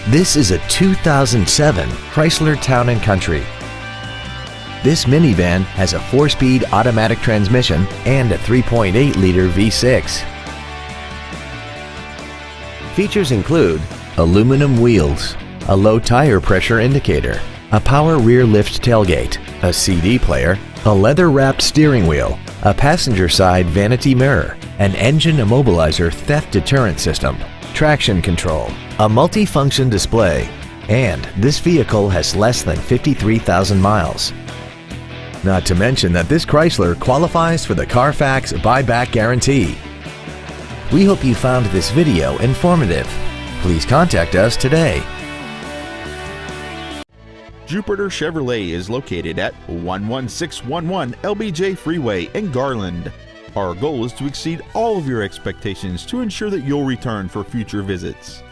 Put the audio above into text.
This is a 2007 Chrysler Town & Country. This minivan has a 4-speed automatic transmission and a 3.8-liter V6. Features include aluminum wheels, a low tire pressure indicator, a power rear lift tailgate, a CD player, a leather-wrapped steering wheel, a passenger side vanity mirror, an engine immobilizer theft deterrent system, traction control, a multi-function display, and this vehicle has less than 53,000 miles. Not to mention that this Chrysler qualifies for the Carfax buyback guarantee. We hope you found this video informative. Please contact us today. Jupiter Chevrolet is located at 11611 LBJ Freeway in Garland. Our goal is to exceed all of your expectations to ensure that you'll return for future visits.